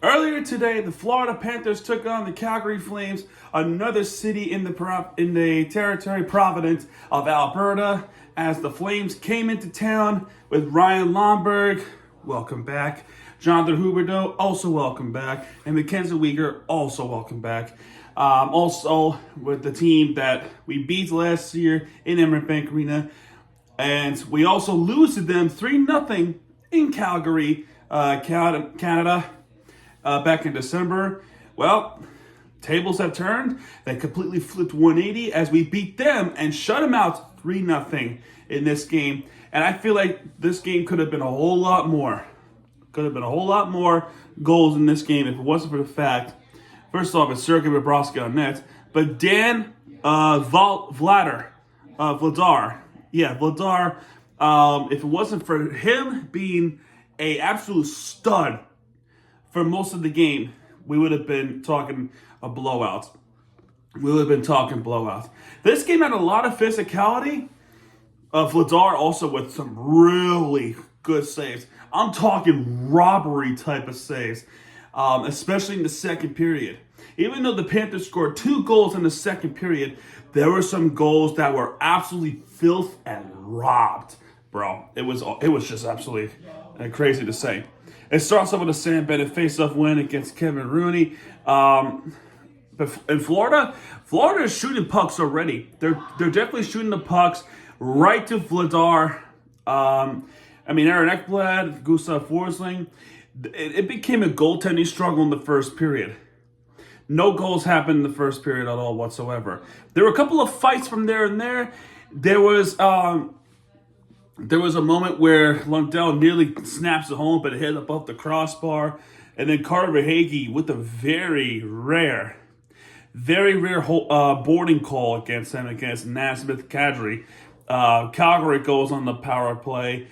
Earlier today, the Florida Panthers took on the Calgary Flames, another city in the territory Providence of Alberta, as the Flames came into town with Ryan Lomberg, welcome back, Jonathan Huberdeau, also welcome back, and Mackenzie Weegar, also welcome back. Also with the team that we beat last year in Emirates Bank Arena, and we also lose to them 3-0 in Calgary, Canada. Back in December. Well, tables have turned. They completely flipped 180 as we beat them and shut them out 3-0 in this game. And I feel like this game could have been a whole lot more. Could have been a whole lot more goals in this game if it wasn't for the fact, first off, it's Sergei Bobrovsky on net, but Dan Vladar, if it wasn't for him being a absolute stud for most of the game, we would have been talking a blowout. This game had a lot of physicality. Vladar also with some really good saves. I'm talking robbery type of saves, especially in the second period. Even though the Panthers scored 2 goals in the second period, there were some goals that were absolutely filth and robbed, bro. It was just absolutely crazy to say. It starts off with a Sam Bennett face-off win against Kevin Rooney. In Florida is shooting pucks already. They're definitely shooting the pucks right to Vladar. Aaron Ekblad, Gustav Forsling. It became a goaltending struggle in the first period. No goals happened in the first period at all whatsoever. There were a couple of fights from there and there. There was a moment where Lundell nearly snaps it home, but it hit above the crossbar. And then Carter Verhaeghe with a very rare boarding call against Naismith Kadri. Calgary goes on the power play.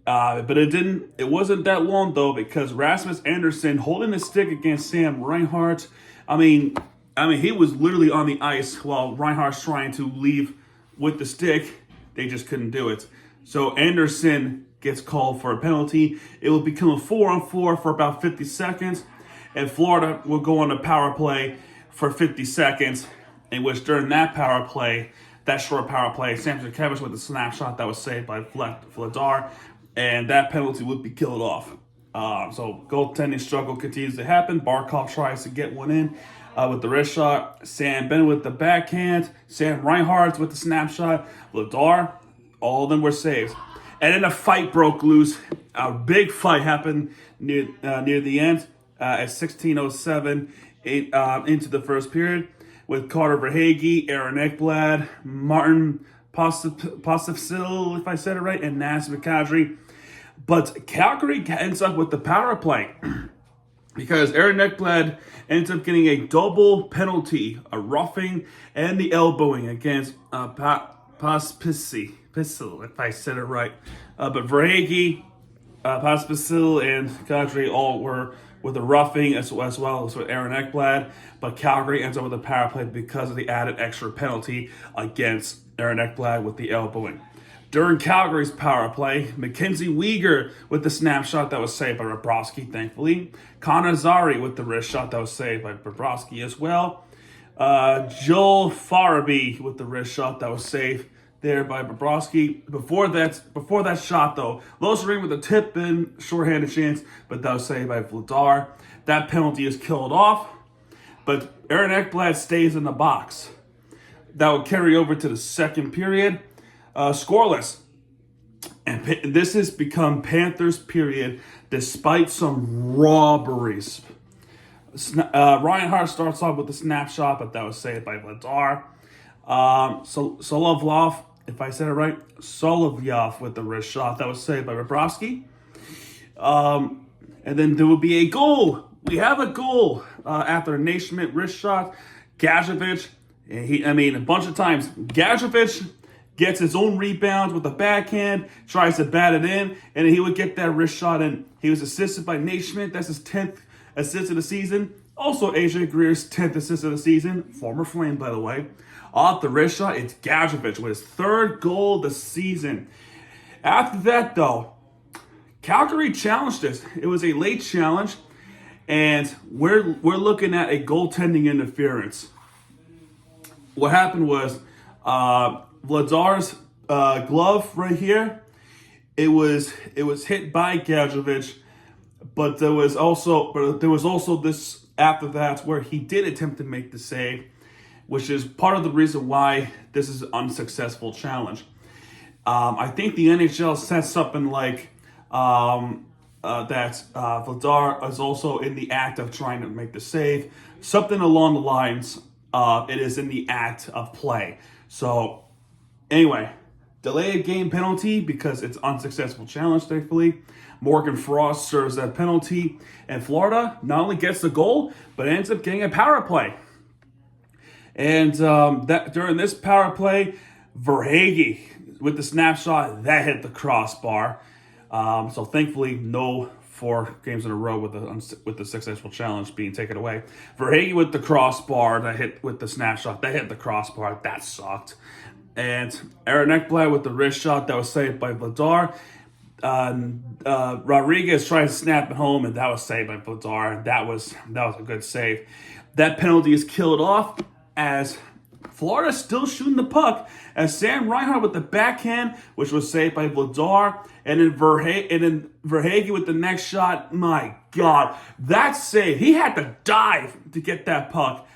But it wasn't that long, though, because Rasmus Andersson holding the stick against Sam Reinhart. He was literally on the ice while Reinhart's trying to leave with the stick. They just couldn't do it. So Anderson gets called for a penalty. It will become a 4-on-4 for about 50 seconds. And Florida will go on a power play for 50 seconds. In which during that short power play, Sam Jurkevich with a snapshot that was saved by Vladar. And that penalty would be killed off. So goaltending struggle continues to happen. Barkov tries to get one in with the wrist shot. Sam Bennett with the backhand. Sam Reinhart with the snapshot. Vladar. All of them were saves. And then a fight broke loose. A big fight happened near the end at 16:07 into the first period with Carter Verhaeghe, Aaron Ekblad, Martin Postifsil, if I said it right, and Naismith Kadri. But Calgary ends up with the power play because Aaron Ekblad ends up getting a double penalty, a roughing and the elbowing against Pospisil, if I said it right. But Verhaeghe, Pospisil, and Kadri all were with a roughing as well as with Aaron Ekblad. But Calgary ends up with a power play because of the added extra penalty against Aaron Ekblad with the elbowing. During Calgary's power play, Mackenzie Weegar with the snapshot that was saved by Bobrovsky, thankfully. Connor Zary with the wrist shot that was saved by Bobrovsky as well. Joel Farabee with the wrist shot that was saved there by Bobrovsky. Before that shot, though, Lothering with a tip-in, shorthanded chance, but that was saved by Vladar. That penalty is killed off, but Aaron Ekblad stays in the box. That will carry over to the second period. Scoreless. And this has become Panthers period despite some robberies. Reinhart starts off with a snapshot, but that was saved by Vladar. Solovlov, if I said it right, Solovlov with the wrist shot that was saved by Bobrovsky. And then there will be a goal. We have a goal after a Naismith wrist shot. Gadjevich, a bunch of times. Gadjevich gets his own rebounds with the backhand, tries to bat it in, and he would get that wrist shot in. He was assisted by Naismith. That's his 10th assist of the season. Also, AJ Greer's 10th assist of the season. Former Flame, by the way. Off the wrist shot, it's Gadjevich with his 3rd goal of the season. After that, though, Calgary challenged us. It was a late challenge. And we're looking at a goaltending interference. What happened was Vladar's glove right here. It was hit by Gadjovich, but there was also this after that where he did attempt to make the save, which is part of the reason why this is an unsuccessful challenge. I think the NHL said something like that Vladar is also in the act of trying to make the save, something along the lines it is in the act of play. So anyway, delay a game penalty because it's unsuccessful challenge, thankfully. Morgan Frost serves that penalty, and Florida not only gets the goal, but ends up getting a power play. And that during this power play, Verhaeghe with the snapshot that hit the crossbar. So thankfully, no 4 games in a row with the successful challenge being taken away. Verhaeghe with the crossbar that hit with the snapshot that hit the crossbar. That sucked. And Aaron Ekblad with the wrist shot that was saved by Vladar. Rodriguez tried to snap it home, and that was saved by Vladar. That was a good save. That penalty is killed off as Florida's still shooting the puck, as Sam Reinhart with the backhand, which was saved by Vladar, and then Verhaeghe with the next shot. My God, that save! He had to dive to get that puck.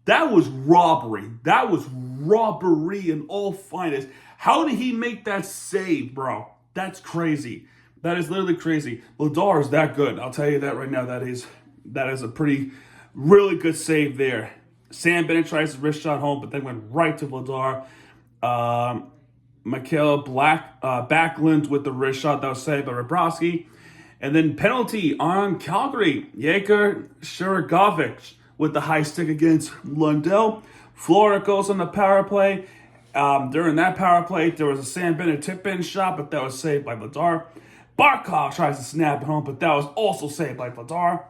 That was robbery. That was robbery in all finest. How did he make that save, bro? That's crazy. That is literally crazy. Vladar is that good. I'll tell you that right now. That is a really good save there. Sam Bennett tries his wrist shot home, but then went right to Vladar. Mikael Backlund with the wrist shot that was saved by Bobrovsky. And then penalty on Calgary. Yegor Sharagovich with the high stick against Lundell. Florida goes on the power play. During that power play, there was a Sam Bennett tip-in shot, but that was saved by Vladar. Barkov tries to snap it home, but that was also saved by Vladar.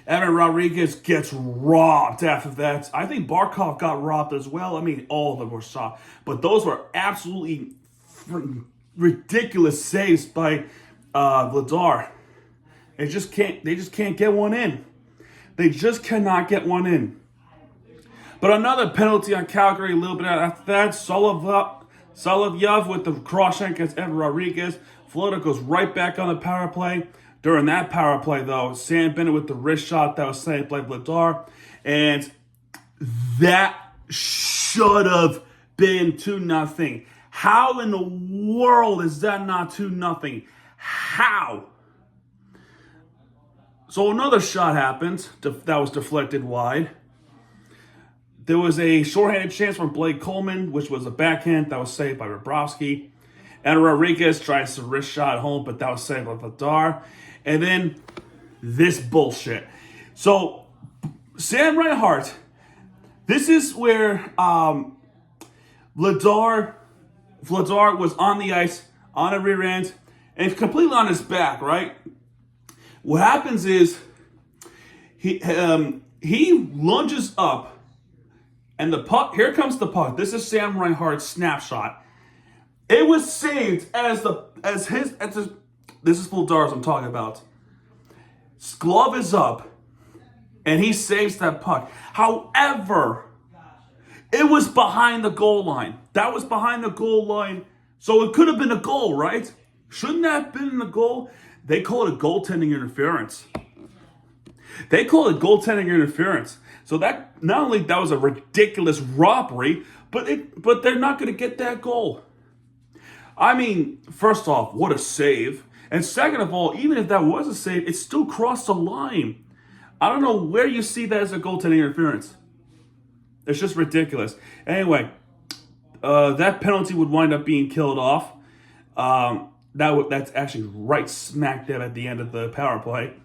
Evan Rodriguez gets robbed after that. I think Barkov got robbed as well. I mean, all of them were shot. But those were absolutely ridiculous saves by Vladar. They just can't get one in. They just cannot get one in. But another penalty on Calgary a little bit after that. Solovyev with the cross check against Evan Rodriguez. Florida goes right back on the power play. During that power play, though, Sam Bennett with the wrist shot that was saved by Vladar. And that should have been 2-0. How in the world is that not 2-0? How? So another shot happened that was deflected wide. There was a shorthanded chance from Blake Coleman, which was a backhand that was saved by Bobrovsky. And Rodriguez tries to wrist shot home, but that was saved by Vladar. And then this bullshit. So Sam Reinhart, this is where Vladar was on the ice, on a rear end, and completely on his back, right? What happens is he lunges up, and the puck, here comes the puck. This is Sam Reinhart's snapshot. It was saved this is Vladar's I'm talking about. His glove is up, and he saves that puck. However, it was behind the goal line. That was behind the goal line, so it could have been a goal, right? Shouldn't that have been a goal? They call it a goaltending interference. So that not only that was a ridiculous robbery, but they're not going to get that goal. I mean, first off, what a save. And second of all, even if that was a save, it still crossed the line. I don't know where you see that as a goaltending interference. It's just ridiculous. Anyway, that penalty would wind up being killed off. That's actually right smack dab at the end of the power play.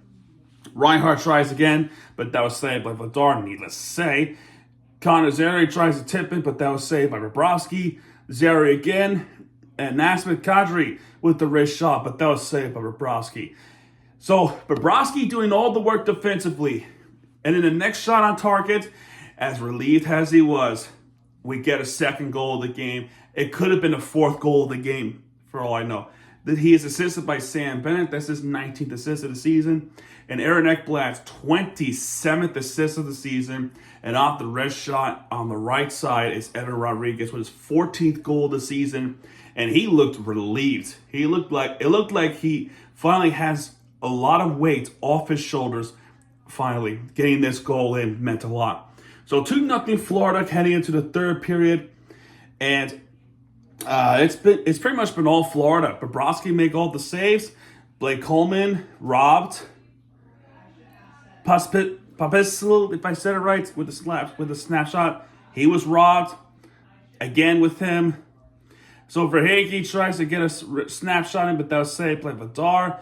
Reinhart tries again, but that was saved by Vladar, needless to say. Connor Zary tries to tip it, but that was saved by Bobrovsky. Zary again, and Nasmith Kadri with the wrist shot, but that was saved by Bobrovsky. So Bobrovsky doing all the work defensively. And in the next shot on target, as relieved as he was, we get a second goal of the game. It could have been a fourth goal of the game, for all I know. That he is assisted by Sam Bennett. That's his 19th assist of the season. And Aaron Ekblad's 27th assist of the season. And off the red shot on the right side is Evan Rodriguez with his 14th goal of the season. And he looked relieved. It looked like he finally has a lot of weight off his shoulders. Finally, getting this goal in meant a lot. So 2-0 Florida heading into the third period. And it's pretty much been all Florida. Bobrovsky make all the saves. Blake Coleman robbed. Papisil, if I said it right, with the snapshot, he was robbed again with him. So Verhaeghe tries to get a snapshot in, but that was saved by Vidar.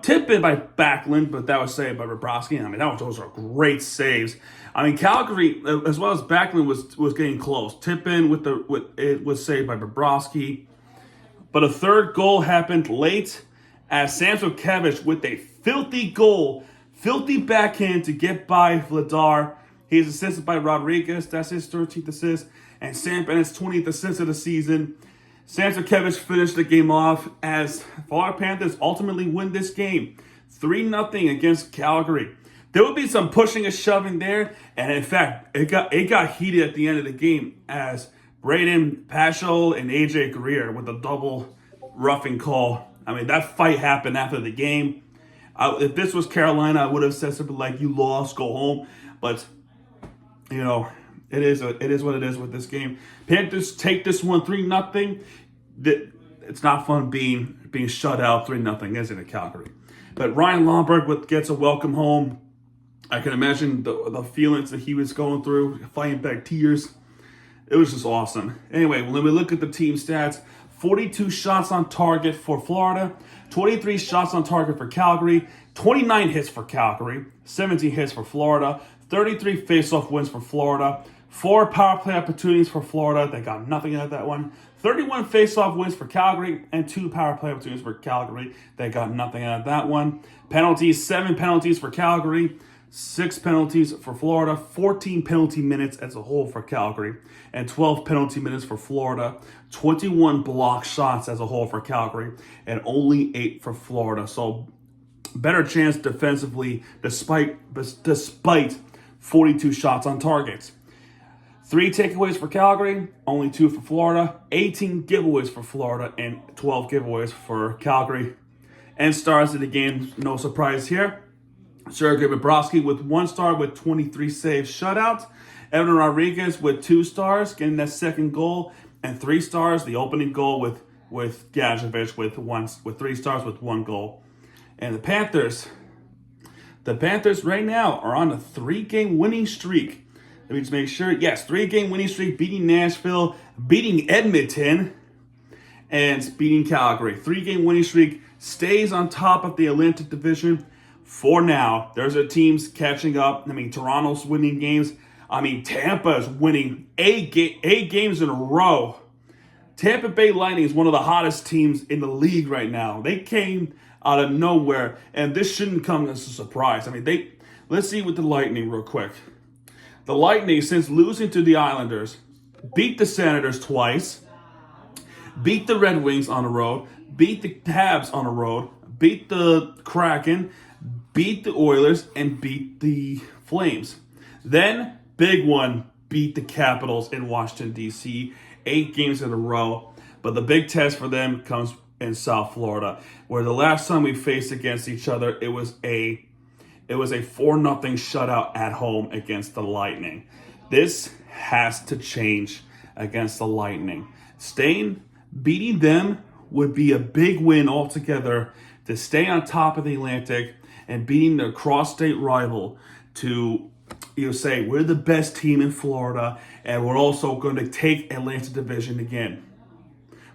Tip in by Backlund, but that was saved by Bobrovsky. I mean, those are great saves. I mean, Calgary, as well as Backlund, was getting close. Tip in it was saved by Bobrovsky. But a third goal happened late as Samsonov with a filthy backhand to get by Vladar. He's assisted by Rodriguez. That's his 13th assist. And Sam Bennett's 20th assist of the season. Samsonov finished the game off as Florida Panthers ultimately win this game 3-0 against Calgary. There would be some pushing and shoving there, and in fact, it got heated at the end of the game as Braden Paschal and AJ Greer with a double roughing call. I mean, that fight happened after the game. If this was Carolina, I would have said something like, "You lost, go home." But you know, it is what it is with this game. Panthers take this one 3-0. It's not fun being shut out 3-0, is it, at Calgary? But Ryan Lomberg gets a welcome home. I can imagine the feelings that he was going through, fighting back tears. It was just awesome. Anyway, when we look at the team stats, 42 shots on target for Florida, 23 shots on target for Calgary, 29 hits for Calgary, 17 hits for Florida, 33 faceoff wins for Florida, 4 power play opportunities for Florida. They got nothing out of that one. 31 faceoff wins for Calgary and 2 power play opportunities for Calgary. They got nothing out of that one. Penalties, 7 penalties for Calgary, 6 penalties for Florida, 14 penalty minutes as a whole for Calgary, and 12 penalty minutes for Florida, 21 block shots as a whole for Calgary, and only 8 for Florida. So better chance defensively despite 42 shots on targets. 3 takeaways for Calgary, only 2 for Florida, 18 giveaways for Florida, and 12 giveaways for Calgary. And stars of the game, no surprise here. Sergei Bobrovsky with 1 star with 23 saves shutout. Evan Rodriguez with 2 stars, getting that second goal, and 3 stars, the opening goal with Gadjevich with 3 stars with 1 goal. And the Panthers right now are on a 3-game winning streak. Let me just make sure. Yes, 3-game winning streak, beating Nashville, beating Edmonton, and beating Calgary. 3-game winning streak, stays on top of the Atlantic Division for now. There's our teams catching up. I mean, Toronto's winning games. I mean, Tampa is winning 8 games in a row. Tampa Bay Lightning is one of the hottest teams in the league right now. They came out of nowhere, and this shouldn't come as a surprise. I mean, let's see with the Lightning real quick. The Lightning, since losing to the Islanders, beat the Senators twice, beat the Red Wings on the road, beat the Habs on the road, beat the Kraken, beat the Oilers, and beat the Flames. Then, big one, beat the Capitals in Washington, D.C., 8 games in a row. But the big test for them comes in South Florida, where the last time we faced against each other, it was a 4-0 shutout at home against the Lightning. This has to change against the Lightning. Beating them would be a big win altogether to stay on top of the Atlantic, and beating their cross-state rival to say we're the best team in Florida and we're also going to take Atlantic Division again.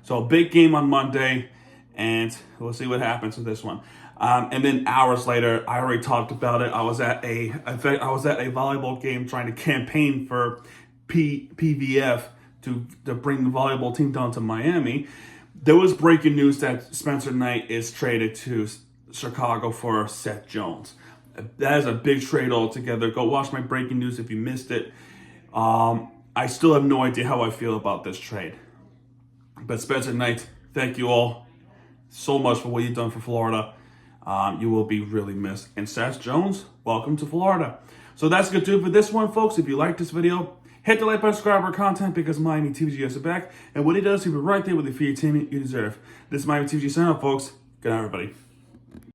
So a big game on Monday, and we'll see what happens with this one. And then hours later, I already talked about it. I was at a volleyball game trying to campaign for PVF to bring the volleyball team down to Miami. There was breaking news that Spencer Knight is traded to Chicago for Seth Jones. That is a big trade altogether. Go watch my breaking news if you missed it. I still have no idea how I feel about this trade. But Spencer Knight, thank you all. so much for what you've done for Florida. You will be really missed. And Seth Jones, welcome to Florida. So that's going to do it for this one, folks. If you like this video, hit the like button, subscribe our content because Miami TVG is back. And what he does, he'll be right there with the free entertainment you deserve. This is Miami TVG sign off, folks. Good night, everybody.